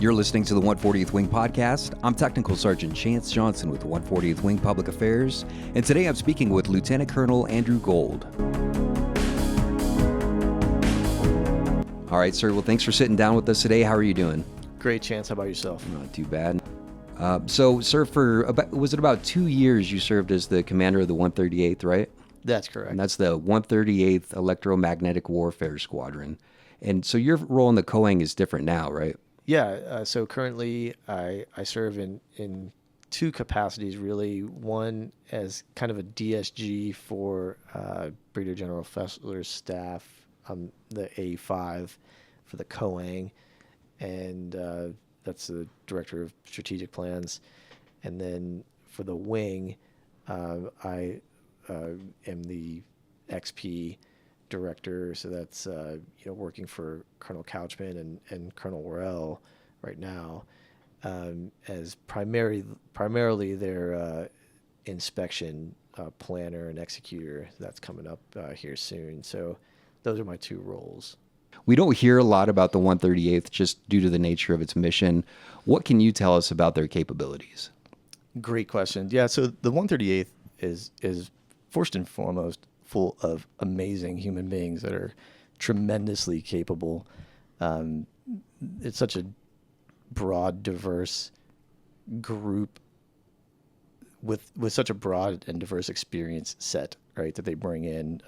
You're listening to the 140th Wing Podcast. I'm Technical Sergeant Chance Johnson with the 140th Wing Public Affairs, and today I'm speaking with Lieutenant Colonel Andrew Gold. All right, sir. Well, thanks for sitting down with us today. How are you doing? Great, Chance. How about yourself? Not too bad. So, sir, was it about 2 years you served as the commander of the 138th, right? That's correct. And that's the 138th Electromagnetic Warfare Squadron. And so your role in the COANG is different now, right? Yeah. So currently I serve in two capacities, really. One as kind of a DSG for Brigadier General Fessler's staff, the A5 for the COANG, and that's the Director of Strategic Plans. And then for the wing, I am the XP director, so that's working for Colonel Couchman and Colonel Worrell right now, as primarily their inspection planner and executor. That's coming up here soon. So those are my two roles. We don't hear a lot about the 138th just due to the nature of its mission. What can you tell us about their capabilities? Great question. Yeah, so the 138th is first and foremost full of amazing human beings that are tremendously capable. It's such a broad, diverse group with such a broad and diverse experience set, right, that they bring in.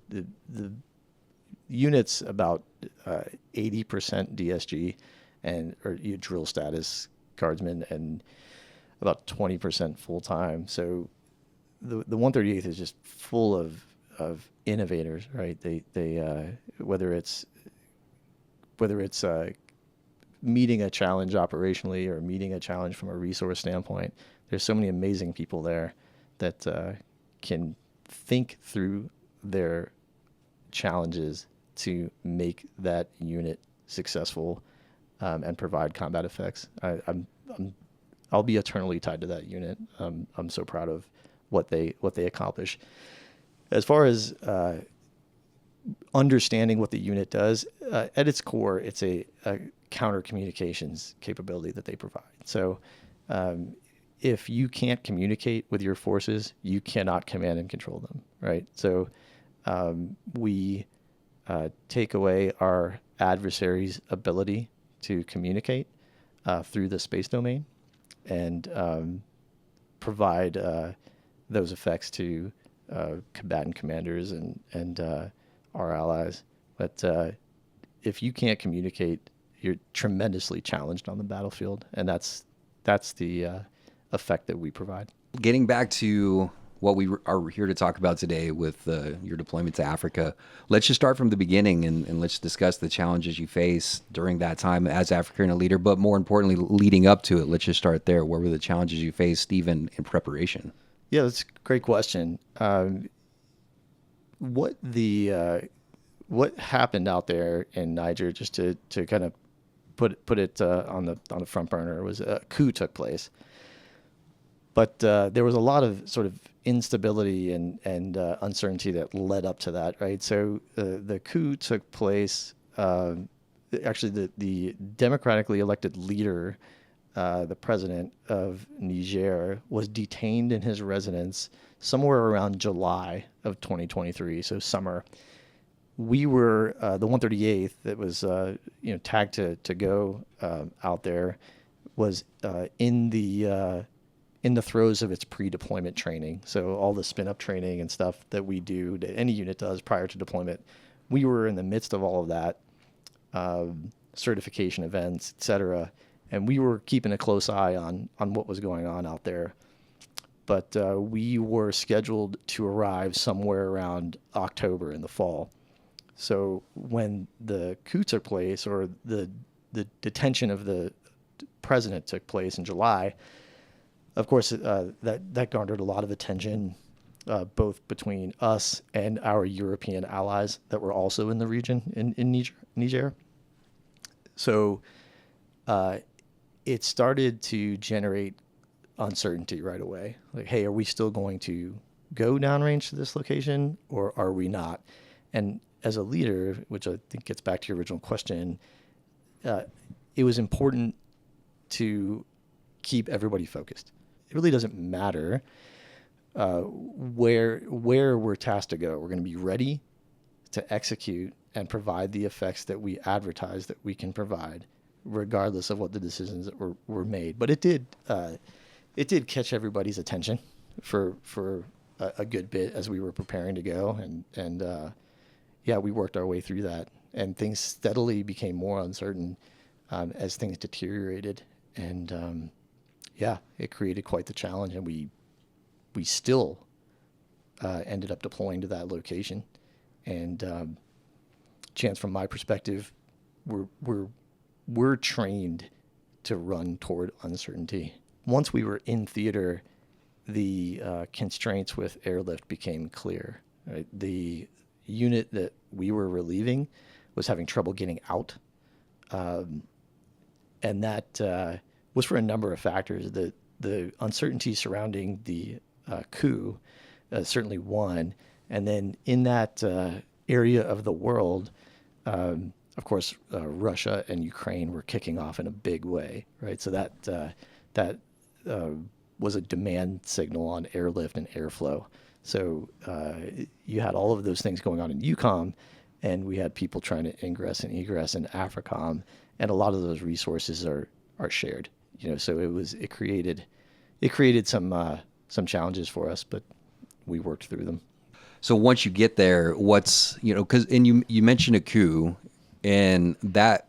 The unit's about 80% DSG or drill status guardsmen, and about 20% full-time. So the 138th is just full of innovators, right? They whether it's meeting a challenge operationally or meeting a challenge from a resource standpoint, there's so many amazing people there that can think through their challenges to make that unit successful and provide combat effects. I'll be eternally tied to that unit. I'm so proud of what they accomplish. As far as understanding what the unit does, at its core, it's a counter communications capability that they provide. So if you can't communicate with your forces, you cannot command and control them, right? So we take away our adversary's ability to communicate through the space domain and provide those effects to combatant commanders and our allies. But if you can't communicate, you're tremendously challenged on the battlefield, and that's the effect that we provide. Getting back to what we are here to talk about today with your deployment to Africa, let's just start from the beginning and let's discuss the challenges you face during that time as African a leader, but more importantly, leading up to it. Let's just start there. What were the challenges you faced even in preparation? Yeah, that's a great question. What happened out there in Niger, just to kind of put it on the front burner, was a coup took place. But there was a lot of sort of instability and uncertainty that led up to that, right? So the coup took place. Actually, the democratically elected leader, the president of Niger, was detained in his residence somewhere around July of 2023, so summer. We were the 138th that was tagged to go out there, was in the throes of its pre-deployment training. So all the spin-up training and stuff that we do, that any unit does prior to deployment, we were in the midst of all of that, certification events, et cetera. And we were keeping a close eye on what was going on out there. But we were scheduled to arrive somewhere around October in the fall. So when the coup took place, or the detention of the president took place in July, of course, that garnered a lot of attention, both between us and our European allies that were also in the region in Niger. So it started to generate uncertainty right away. Like, hey, are we still going to go downrange to this location, or are we not? And as a leader, which I think gets back to your original question, it was important to keep everybody focused. It really doesn't matter where we're tasked to go. We're going to be ready to execute and provide the effects that we advertise that we can provide, regardless of what the decisions that were made. But it did catch everybody's attention for a good bit as we were preparing to go, and yeah, we worked our way through that, and things steadily became more uncertain as things deteriorated, and yeah, it created quite the challenge, and we still ended up deploying to that location. And Chance, from my perspective, we're trained to run toward uncertainty. Once we were in theater, the constraints with airlift became clear. Right? The unit that we were relieving was having trouble getting out, and that was for a number of factors. The uncertainty surrounding the coup, certainly one, and then in that area of the world, of course, Russia and Ukraine were kicking off in a big way, right? So that was a demand signal on airlift and airflow. So you had all of those things going on in EUCOM, and we had people trying to ingress and egress in AFRICOM, and a lot of those resources are shared. So it created some challenges for us, but we worked through them. So once you get there, what's, and you mentioned a coup, and that,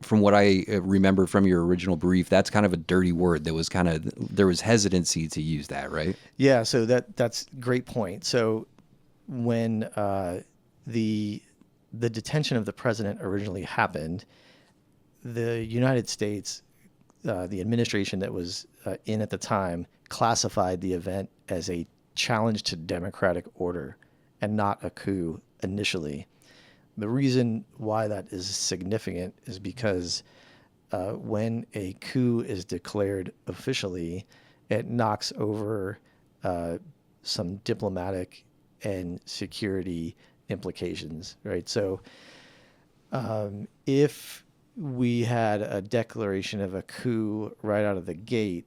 from what I remember from your original brief, that's kind of a dirty word. There was hesitancy to use that, right? Yeah. So that's a great point. So when the detention of the president originally happened, the United States, the administration that was in at the time, classified the event as a challenge to democratic order and not a coup initially. The reason why that is significant is because when a coup is declared officially, it knocks over some diplomatic and security implications, right? So if we had a declaration of a coup right out of the gate,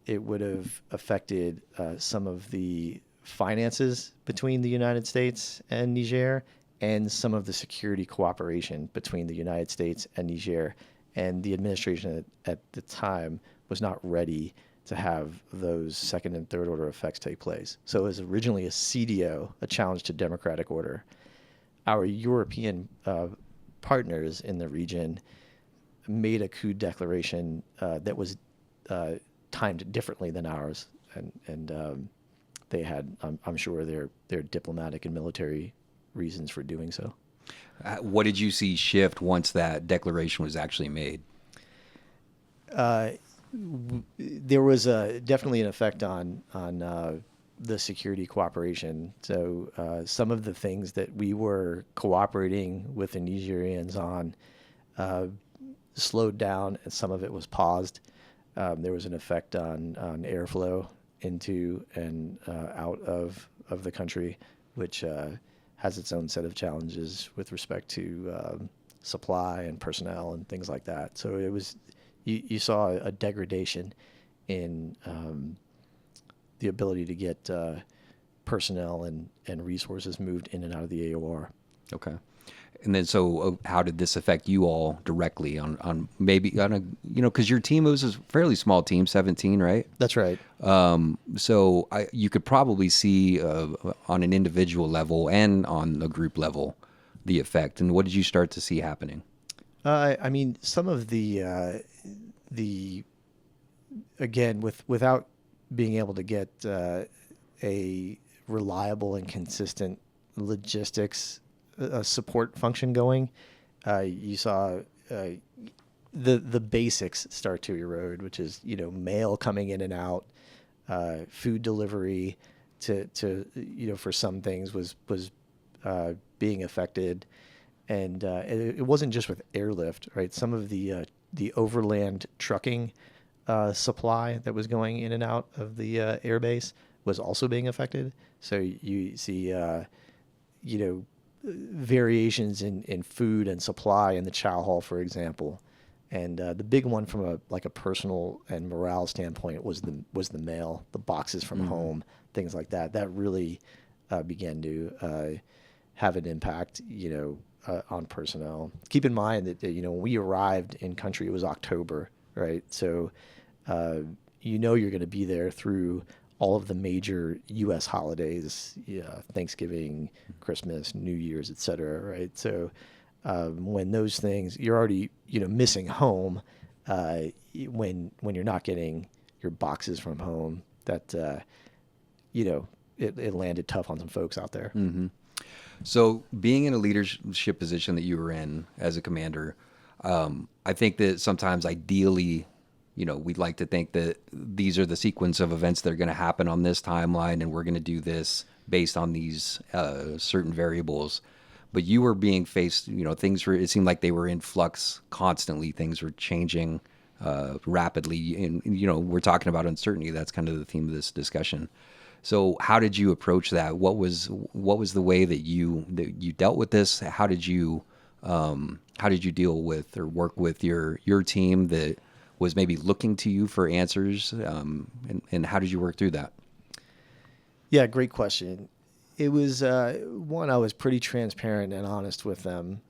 it would have affected some of the finances between the United States and Niger, and some of the security cooperation between the United States and Niger. And the administration at the time was not ready to have those second and third order effects take place. So it was originally a CDO, a challenge to democratic order. Our European partners in the region made a coup declaration that was timed differently than ours, and they had, I'm sure, their diplomatic and military reasons for doing so. What did you see shift once that declaration was actually made? There was definitely an effect on the security cooperation. So some of the things that we were cooperating with the Nigerians on slowed down, and some of it was paused. There was an effect on airflow into and out of the country, which has its own set of challenges with respect to supply and personnel and things like that. So it was, you saw a degradation in the ability to get personnel and resources moved in and out of the AOR. Okay. And then, so how did this affect you all directly on maybe on a, because your team was a fairly small team, 17, right? That's right. So you could probably see on an individual level and on a group level the effect. And what did you start to see happening? I mean, some of the again, without being able to get a reliable and consistent logistics support function going, you saw the basics start to erode, which is mail coming in and out, food delivery to for some things was being affected, and it wasn't just with airlift, right? Some of the overland trucking supply that was going in and out of the airbase was also being affected. So you see variations in food and supply in the chow hall, for example, And the big one from a personal and morale standpoint was the mail, the boxes from home, things like that. That really began to have an impact, on personnel. Keep in mind that when we arrived in country, it was October, right? So you're going to be there through all of the major U.S. holidays, Thanksgiving, Christmas, New Year's, et cetera, right? So when those things, you're already, missing home when you're not getting your boxes from home, that, it landed tough on some folks out there. Mm-hmm. So being in a leadership position that you were in as a commander, I think that sometimes ideally, we'd like to think that these are the sequence of events that are going to happen on this timeline, and we're going to do this based on these certain variables. But you were being faced, it seemed like they were in flux constantly. Things were changing rapidly. And, we're talking about uncertainty. That's kind of the theme of this discussion. So how did you approach that? What was the way that you dealt with this? How did you deal with or work with your team that was maybe looking to you for answers? And how did you work through that? Yeah, great question. It was one, I was pretty transparent and honest with them,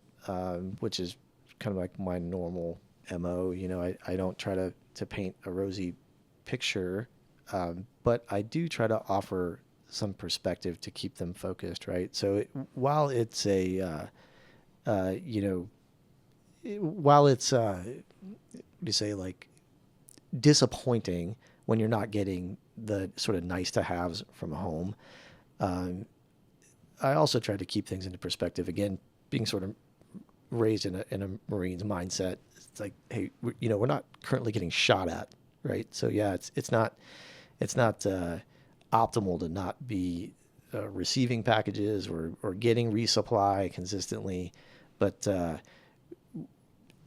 which is kind of like my normal MO. I don't try to paint a rosy picture, but I do try to offer some perspective to keep them focused, right? So while it's like disappointing when you're not getting the sort of nice to haves from home, I also try to keep things into perspective. Again, being sort of raised in a Marines mindset, it's like, hey, we're not currently getting shot at, right? So yeah, it's not optimal to not be receiving packages or getting resupply consistently, but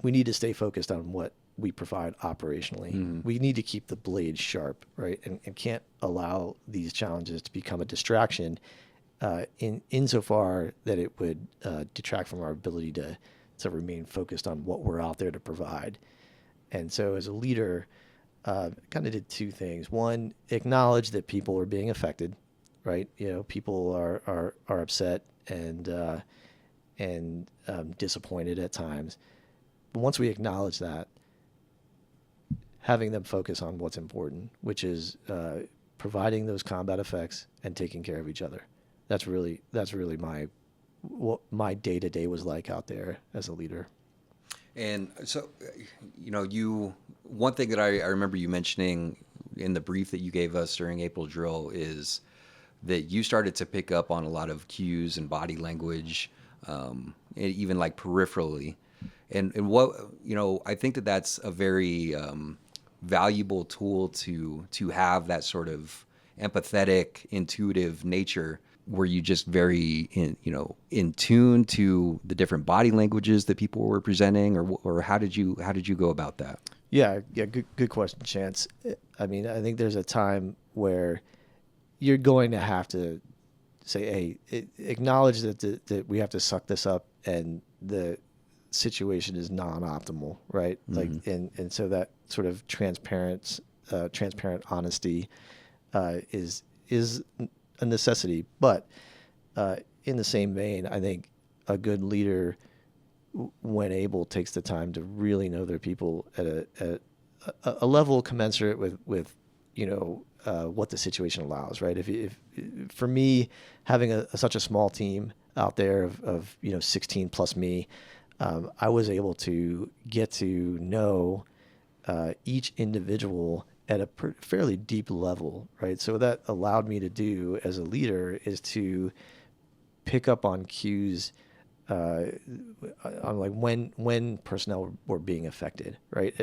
we need to stay focused on what we provide operationally. Mm-hmm. We need to keep the blade sharp, right? And can't allow these challenges to become a distraction insofar that it would detract from our ability to remain focused on what we're out there to provide. And so as a leader, kind of did two things. One, acknowledge that people are being affected, right? People are upset and disappointed at times. But once we acknowledge that, having them focus on what's important, which is providing those combat effects and taking care of each other. That's really what my day-to-day was like out there as a leader. And so, one thing that I remember you mentioning in the brief that you gave us during April drill is that you started to pick up on a lot of cues and body language, even like peripherally. And what, I think that that's a very valuable tool to have, that sort of empathetic, intuitive nature were you just very in tune to the different body languages that people were presenting, or how did you go about that? Yeah, good question, Chance. I mean, I think there's a time where you're going to have to say, hey, acknowledge that we have to suck this up and the situation is non-optimal, right? Mm-hmm. Like, and so that sort of transparent honesty is a necessity. But in the same vein, I think a good leader, when able, takes the time to really know their people at a level commensurate with what the situation allows, right? If for me, having such a small team out there of 16 plus me, I was able to get to know each individual at a fairly deep level, right? So what that allowed me to do as a leader is to pick up on cues on like when personnel were being affected, right?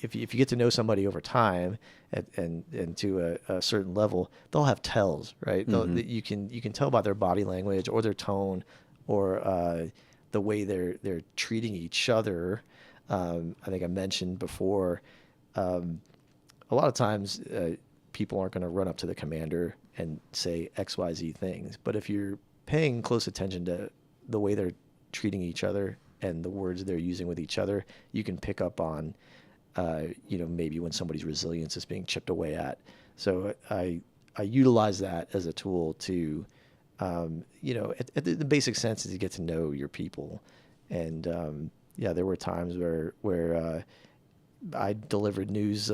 If you get to know somebody over time and to a certain level, they'll have tells, right? Mm-hmm. You can tell by their body language or their tone or the way they're treating each other. I think I mentioned before, a lot of times people aren't going to run up to the commander and say XYZ things, but if you're paying close attention to the way they're treating each other and the words they're using with each other, you can pick up on, maybe when somebody's resilience is being chipped away at. So I utilize that as a tool to, at the basic sense is to get to know your people. And there were times where I delivered news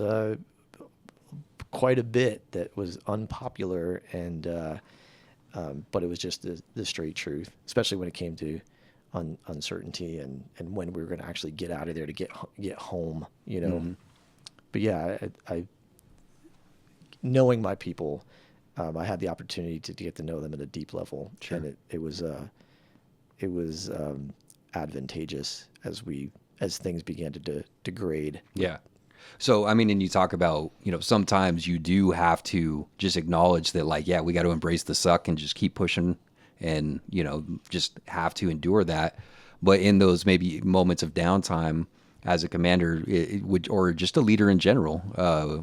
quite a bit that was unpopular, and but it was just the straight truth, especially when it came to uncertainty and when we were going to actually get out of there to get home, Mm-hmm. But yeah, I knowing my people, I had the opportunity to get to know them at a deep level, Sure. and it was advantageous as things began to degrade. Yeah. So, I mean, and you talk about, sometimes you do have to just acknowledge that, like, yeah, we got to embrace the suck and just keep pushing and, just have to endure that. But in those maybe moments of downtime as a commander, it would, or just a leader in general,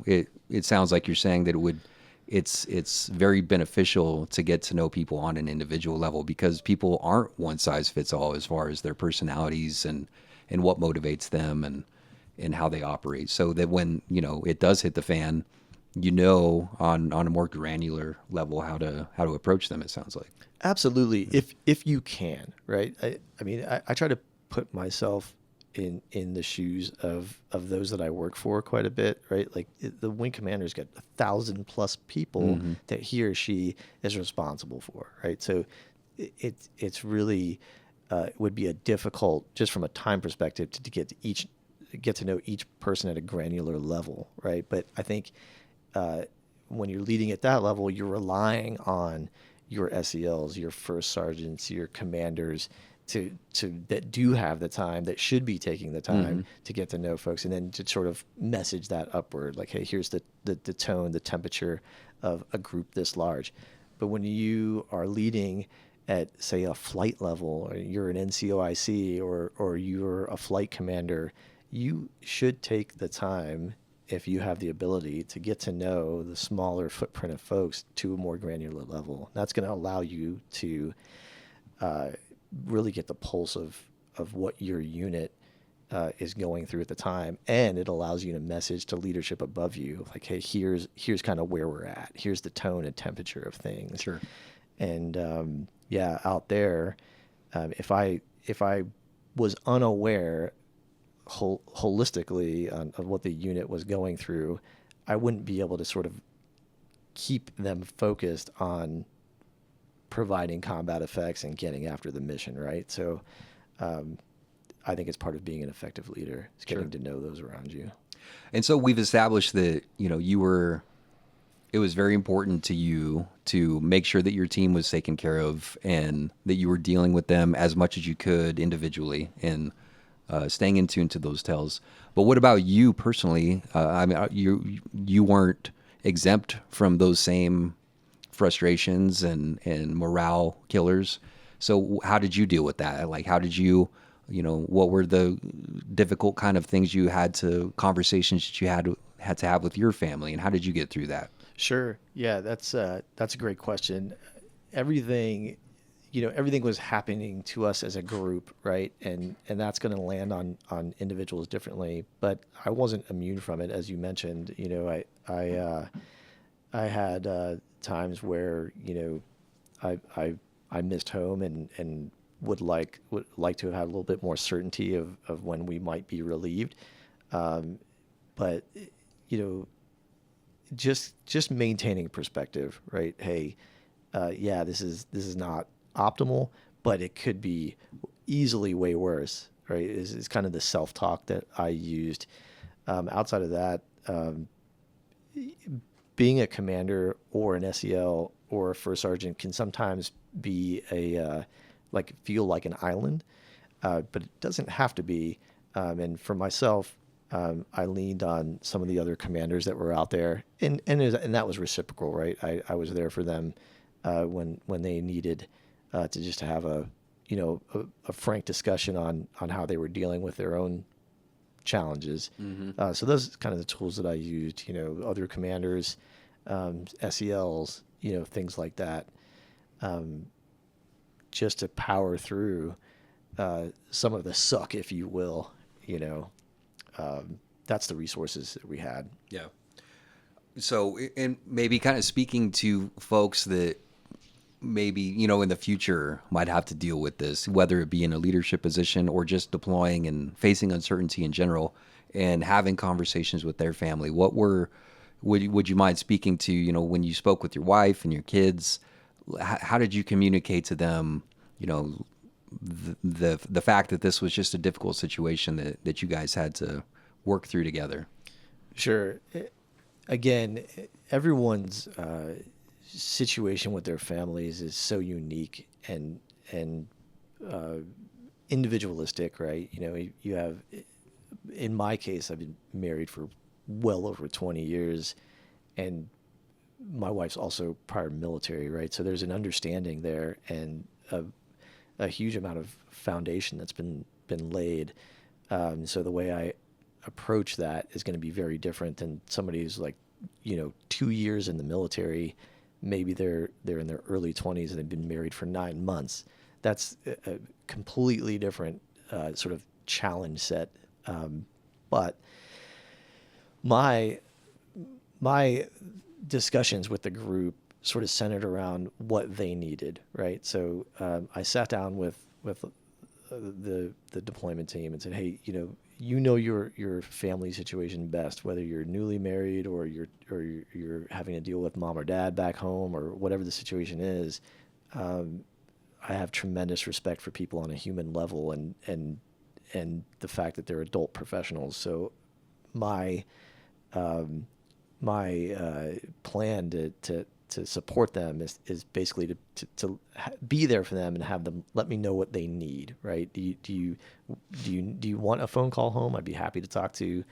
it sounds like you're saying that it's very beneficial to get to know people on an individual level, because people aren't one size fits all as far as their personalities and what motivates them and how they operate, so that when it does hit the fan, on a more granular level how to approach them, it sounds like. Absolutely, if you can, right? I mean, I try to put myself in the shoes of those that I work for quite a bit, right? Like the wing commander's got 1,000+ people Mm-hmm. that he or she is responsible for, right? So it's really it would be a difficult, just from a time perspective, to get to know each person at a granular level, right? But I think when you're leading at that level, you're relying on your SELs, your first sergeants, your commanders to that do have the time, that should be taking the time Mm-hmm. to get to know folks, and then to sort of message that upward, like, hey, here's the tone, the temperature of a group this large. But when you are leading at, say, a flight level, or you're an NCOIC, or you're a flight commander, you should take the time, if you have the ability, to get to know the smaller footprint of folks to a more granular level. That's going to allow you to really get the pulse of what your unit is going through at the time, and it allows you to message to leadership above you, like, hey, here's kind of where we're at. Here's the tone and temperature of things. Sure. And out there, if I was unaware holistically of what the unit was going through, I wouldn't be able to sort of keep them focused on providing combat effects and getting after the mission, right? So I think it's part of being an effective leader, is getting to know those around you. And so we've established that it was very important to you to make sure that your team was taken care of and that you were dealing with them as much as you could individually and staying in tune to those tells. But what about you personally? I mean, you weren't exempt from those same frustrations and morale killers. So how did you deal with that? Like, how did you, what were the difficult kind of things conversations that you had to have with your family, and how did you get through that? Sure. Yeah, that's a great question. Everything was happening to us as a group, right? And that's going to land on individuals differently. But I wasn't immune from it, as you mentioned. I had times where I missed home and would like to have had a little bit more certainty of when we might be relieved. But just maintaining perspective, right? Hey, this is not optimal, but it could be easily way worse, right? Is kind of the self-talk that I used. Outside of that, being a commander or an SEL or a first sergeant can sometimes be feel like an island, but it doesn't have to be. And for myself, I leaned on some of the other commanders that were out there, and that was reciprocal, right? I was there for them when they needed to just have a frank discussion on how they were dealing with their own challenges. Mm-hmm. So those are kind of the tools that I used. Other commanders, SELs, things like that, just to power through some of the suck, if you will, that's the resources that we had. Yeah. So, and maybe kind of speaking to folks that maybe, in the future might have to deal with this, whether it be in a leadership position or just deploying and facing uncertainty in general and having conversations with their family. Would you mind speaking to, when you spoke with your wife and your kids, how did you communicate to them, the fact that this was just a difficult situation that you guys had to work through together? Sure. Again, everyone's situation with their families is so unique and individualistic, right? You have, in my case, I've been married for well over 20 years, and my wife's also prior military, right? So there's an understanding there and a huge amount of foundation that's been laid. So the way I approach that is going to be very different than somebody who's like, 2 years in the military. Maybe they're in their early 20s and they've been married for 9 months. That's a completely different sort of challenge set. But my discussions with the group sort of centered around what they needed, right? So I sat down with the deployment team and said, hey, your family situation best, whether you're newly married or you're having to deal with mom or dad back home or whatever the situation is. I have tremendous respect for people on a human level and the fact that they're adult professionals. So my plan to support them is basically to be there for them and have them let me know what they need, right? Do you want a phone call home? I'd be happy to talk to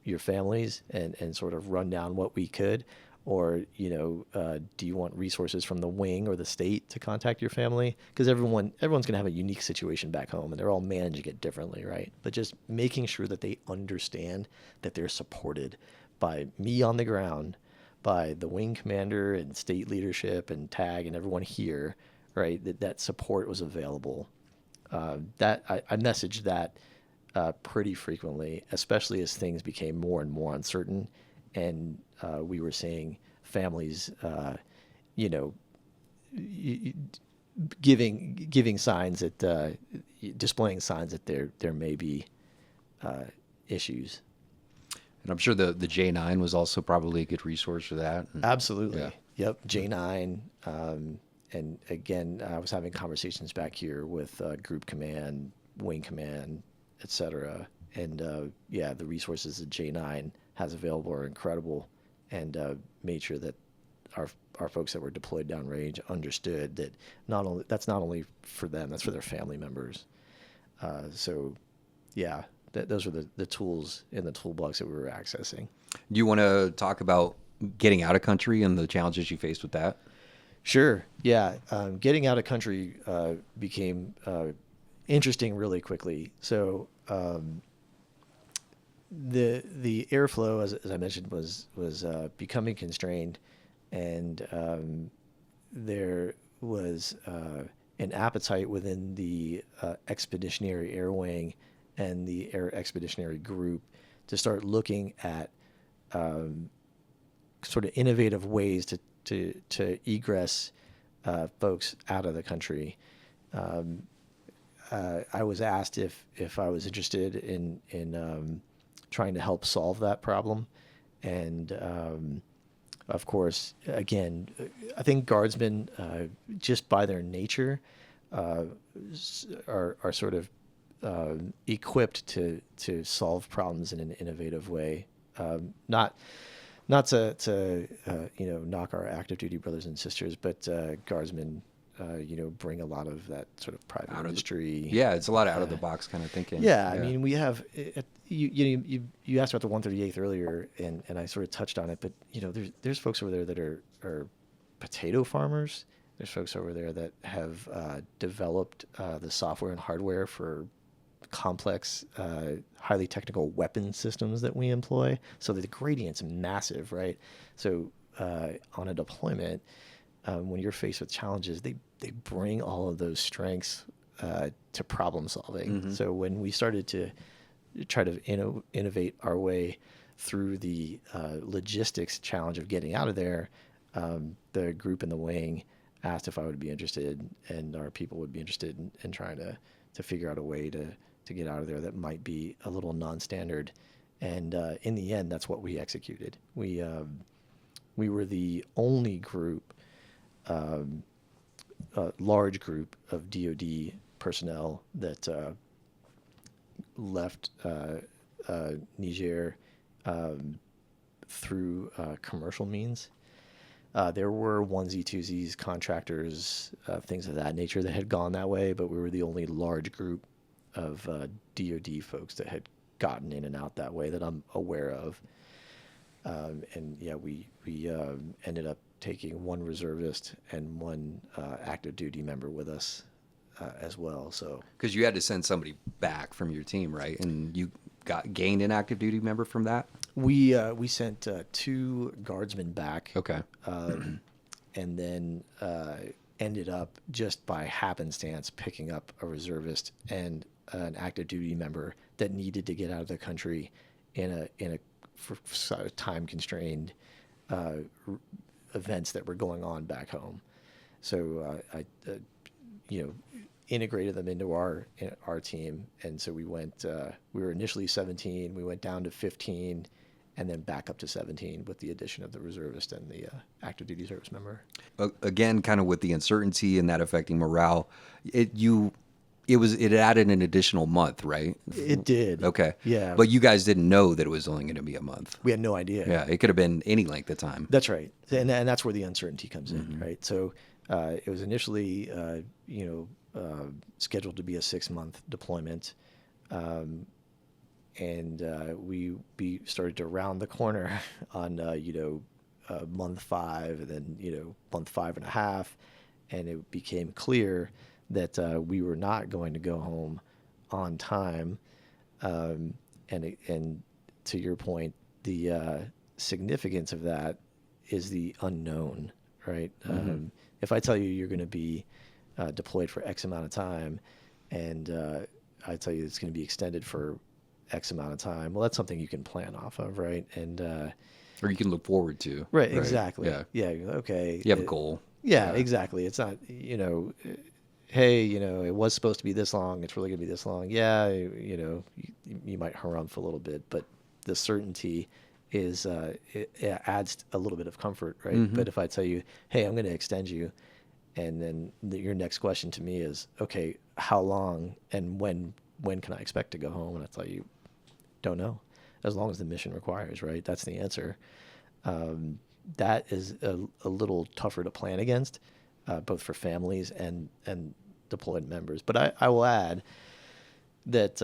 your families and sort of run down what we could. Or, do you want resources from the wing or the state to contact your family? Because everyone's going to have a unique situation back home and they're all managing it differently, right? But just making sure that they understand that they're supported by me on the ground, by the wing commander and state leadership and TAG and everyone here, right? That support was available. That I messaged that pretty frequently, especially as things became more and more uncertain. And we were seeing families, giving signs that, displaying signs that there may be issues. And I'm sure the J9 was also probably a good resource for that. Absolutely. Yeah. Yep. J9. And again, I was having conversations back here with Group Command, Wing Command, et cetera. And the resources that J9 has available are incredible, and made sure that our folks that were deployed downrange understood that that's not only for them, that's for their family members. Those were the tools in the toolbox that we were accessing. Do you want to talk about getting out of country and the challenges you faced with that? Sure. Yeah. Getting out of country became interesting really quickly. So the airflow, as I mentioned, was becoming constrained, and there was an appetite within the Expeditionary Air Wing and the Air Expeditionary Group to start looking at sort of innovative ways to egress folks out of the country. I was asked if I was interested in trying to help solve that problem, and of course, again, I think guardsmen, just by their nature, are sort of equipped to solve problems in an innovative way. Not to knock our active duty brothers and sisters, but guardsmen bring a lot of that sort of private industry. It's a lot of out of the box kind of thinking. Yeah, I mean, we have you asked about the 138th earlier, and I sort of touched on it, but there's folks over there that are potato farmers. There's folks over there that have developed the software and hardware for complex, highly technical weapon systems that we employ. So the gradient's massive, right? So on a deployment, when you're faced with challenges, they bring all of those strengths to problem solving. So when we started to try to innovate our way through the logistics challenge of getting out of there, the group in the wing asked if I would be interested, and our people would be interested in trying to figure out a way to get out of there that might be a little non-standard. And in the end, that's what we executed. We were the only group, large group of DoD personnel that left Niger through commercial means. There were onesie, twosies, contractors, things of that nature that had gone that way, but we were the only large group of DoD folks that had gotten in and out that way that I'm aware of. And yeah, we ended up taking one reservist and one active duty member with us as well. So because you had to send somebody back from your team, right? And you gained an active duty member from that. we sent 2 guardsmen back. Okay. And then ended up just by happenstance picking up a reservist and an active duty member that needed to get out of the country in a for time constrained events that were going on back home. So I integrated them into our team, and so we went. We were initially 17. We went down to 15, and then back up to 17 with the addition of the reservist and the active duty service member. Again, kind of with the uncertainty and that affecting morale, it added an additional month, right? It did. Okay. Yeah. But you guys didn't know that it was only going to be a month. We had no idea. Yeah, it could have been any length of time. That's right, and that's where the uncertainty comes in, right? So it was initially, scheduled to be a 6-month deployment, and we started to round the corner on month 5, and then month 5.5, and it became clear that we were not going to go home on time, and to your point, the significance of that is the unknown, right? If I tell you you're going to be deployed for X amount of time, and I tell you it's going to be extended for X amount of time, well, that's something you can plan off of, right? And or you can look forward to. Right, exactly. Yeah. Okay. You have a goal. Yeah, exactly. It's not, hey, it was supposed to be this long. It's really going to be this long. Yeah, you might harumph a little bit, but the certainty is it adds a little bit of comfort, right? But if I tell you, hey, I'm going to extend you, and then your next question to me is, okay, how long and when can I expect to go home? And I tell you, don't know, as long as the mission requires, right? That's the answer. That is a little tougher to plan against, both for families and deployed members. But I will add that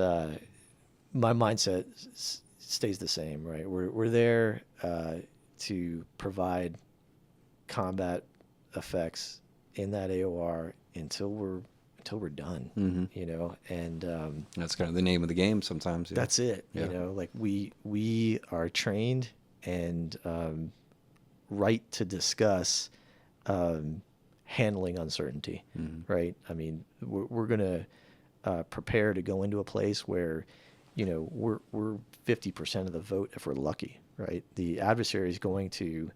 my mindset stays the same, right? We're there to provide combat effects in that AOR until we're done, and That's kind of the name of the game sometimes. Yeah. that's it. Yeah. Like we are trained and right to discuss handling uncertainty, right? I mean, we're going to prepare to go into a place where, we're 50% of the vote if we're lucky, right? The adversary is going to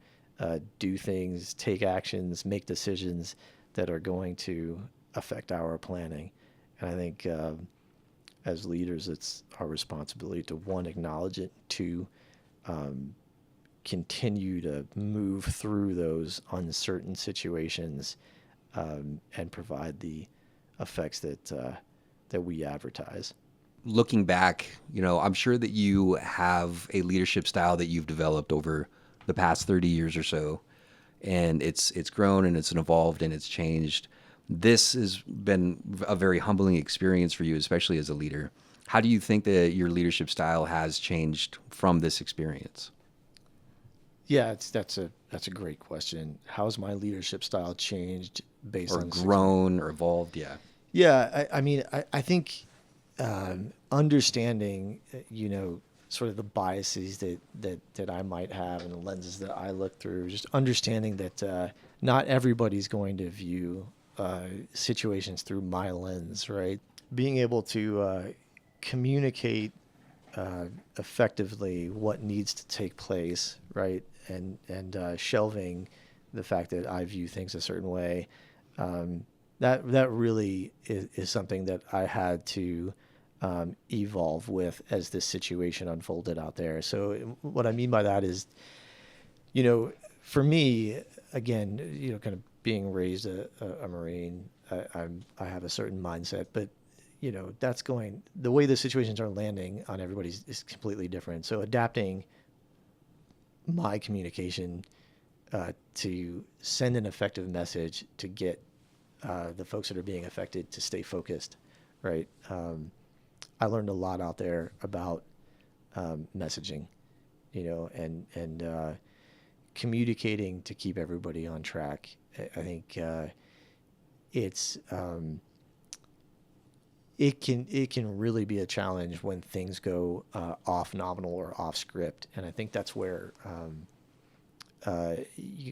do things, take actions, make decisions that are going to affect our planning. And I think as leaders, it's our responsibility to, 1, acknowledge it, 2, continue to move through those uncertain situations and provide the effects that we advertise. Looking back, I'm sure that you have a leadership style that you've developed over the past 30 years or so, and it's grown and it's evolved and it's changed. This has been a very humbling experience for you, especially as a leader. How do you think that your leadership style has changed from this experience? Yeah, that's a great question. How's my leadership style changed based Or on grown or evolved? Yeah. Yeah, I think understanding, sort of the biases that I might have and the lenses that I look through, just understanding that not everybody's going to view situations through my lens, right? Being able to communicate effectively what needs to take place, right? And shelving the fact that I view things a certain way. That really is something that I had to evolve with as this situation unfolded out there. So what I mean by that is, for me, again, kind of being raised a Marine, I have a certain mindset, but the way the situations are landing on everybody is completely different. So adapting my communication to send an effective message to get the folks that are being affected to stay focused, right? I learned a lot out there about messaging, and communicating to keep everybody on track. I think it's it can really be a challenge when things go off nominal or off script, and I think that's where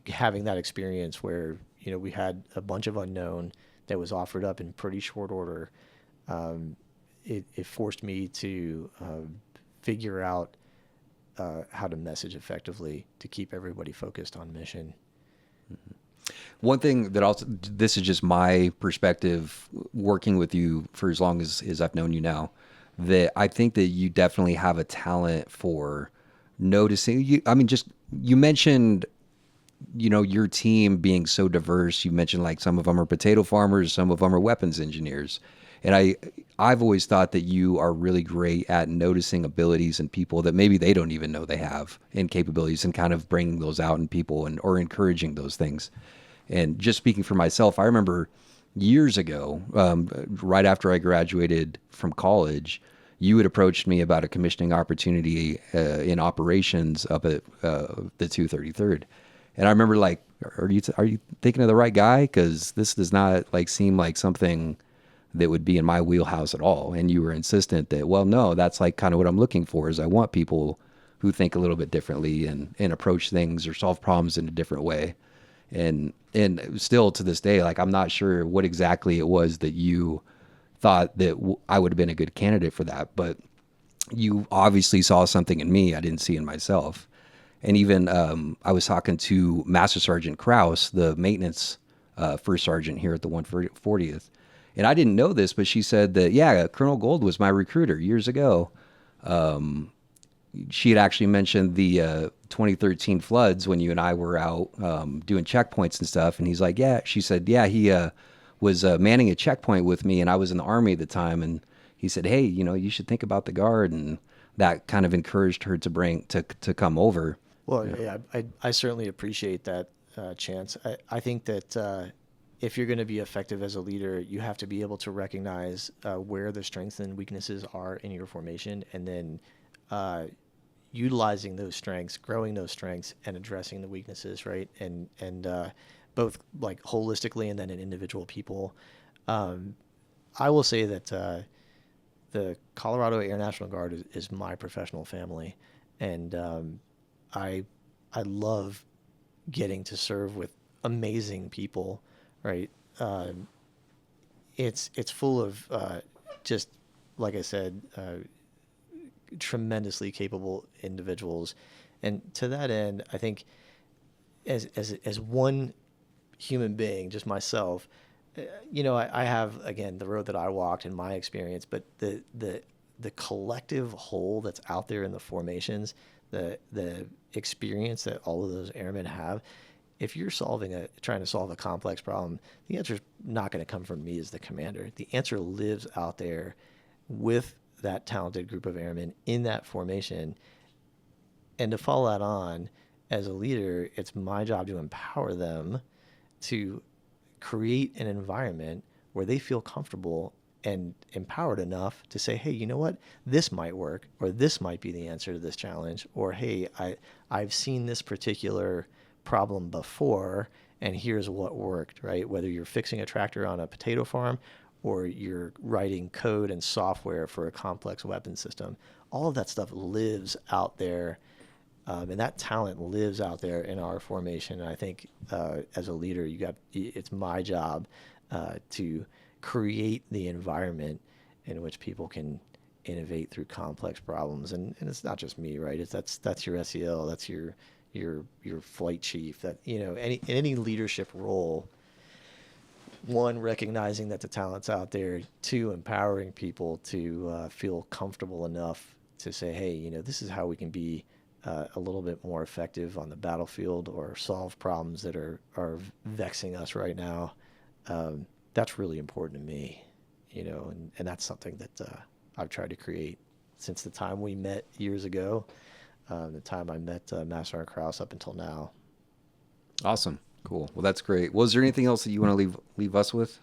having that experience where we had a bunch of unknown that was offered up in pretty short order. It forced me to figure out how to message effectively to keep everybody focused on mission. One thing that also, this is just my perspective working with you for as long as I've known you now, that I think that you definitely have a talent for noticing. You mentioned, your team being so diverse. You mentioned like some of them are potato farmers, some of them are weapons engineers. And I've always thought that you are really great at noticing abilities in people that maybe they don't even know they have, and capabilities, and kind of bringing those out in people or encouraging those things. And just speaking for myself, I remember years ago, right after I graduated from college, you had approached me about a commissioning opportunity in operations up at the 233rd. And I remember like, are you thinking of the right guy? Because this does not seem like something that would be in my wheelhouse at all. And you were insistent that, well, no, that's like kind of what I'm looking for, is I want people who think a little bit differently and approach things or solve problems in a different way. And still to this day, I'm not sure what exactly it was that you thought that I would have been a good candidate for that, but you obviously saw something in me I didn't see in myself. And even I was talking to Master Sergeant Krause, the maintenance first sergeant here at the 140th. And I didn't know this, but she said that, yeah, Colonel Gold was my recruiter years ago. She had actually mentioned the 2013 floods when you and I were out doing checkpoints and stuff. And he's like, yeah, she said, yeah, he was manning a checkpoint with me, and I was in the Army at the time. And he said, hey, you should think about the Guard. And that kind of encouraged her to come over. Well, yeah, I certainly appreciate that, Chance. I think that if you're going to be effective as a leader, you have to be able to recognize where the strengths and weaknesses are in your formation, and then utilizing those strengths, growing those strengths, and addressing the weaknesses, right? And both holistically and then in individual people. I will say that the Colorado Air National Guard is my professional family, and I love getting to serve with amazing people, right? It's full of just like I said, tremendously capable individuals, and to that end, I think as one human being, just myself, I have, again, the road that I walked in my experience, but the collective whole that's out there in the formations, the experience that all of those airmen have. If you're trying to solve a complex problem, the answer is not going to come from me as the commander. The answer lives out there with that talented group of airmen in that formation. And to follow that on, as a leader, it's my job to empower them to create an environment where they feel comfortable and empowered enough to say, hey, you know what? This might work, or this might be the answer to this challenge, or hey, I've seen this particular problem before, and here's what worked, right? Whether you're fixing a tractor on a potato farm or you're writing code and software for a complex weapon system, all of that stuff lives out there, and that talent lives out there in our formation. And I think as a leader, it's my job to create the environment in which people can innovate through complex problems. And it's not just me, right? That's your SEL, that's your flight chief. That, you know, any leadership role. One, recognizing that the talent's out there. Two, empowering people to feel comfortable enough to say, hey, you know, this is how we can be a little bit more effective on the battlefield or solve problems that are vexing us right now. That's really important to me, you know, and that's something that I've tried to create since the time we met years ago, the time I met Master Sergeant Krause up until now. Awesome. Cool. Well, that's great. Was there anything else that you want to leave us with?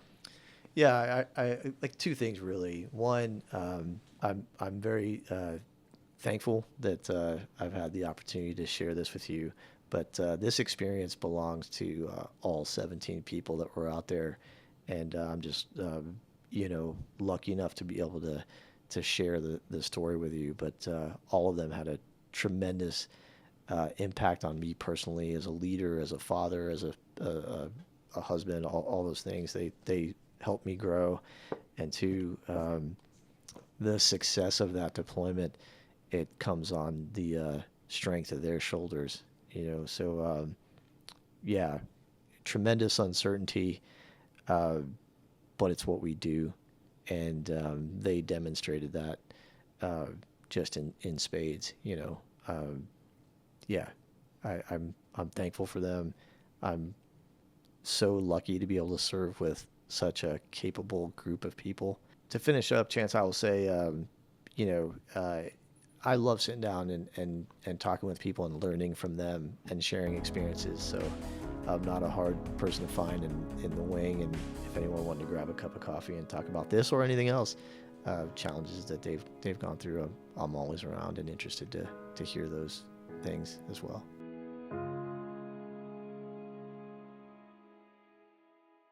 Yeah, I like two things really. One, I'm very thankful that I've had the opportunity to share this with you. But this experience belongs to all 17 people that were out there, and I'm just you know, lucky enough to be able to share the story with you. But all of them had a tremendous impact on me personally, as a leader, as a father, as a husband, all those things. They helped me grow, and to the success of that deployment, it comes on the strength of their shoulders, you know. So yeah, tremendous uncertainty, but it's what we do, and they demonstrated that just in spades, you know. Yeah, I'm thankful for them. I'm so lucky to be able to serve with such a capable group of people. To finish up, Chance, I will say, you know, I love sitting down and talking with people and learning from them and sharing experiences. So I'm not a hard person to find in the wing. And if anyone wanted to grab a cup of coffee and talk about this or anything else, challenges that they've gone through, I'm always around and interested to hear those things as well.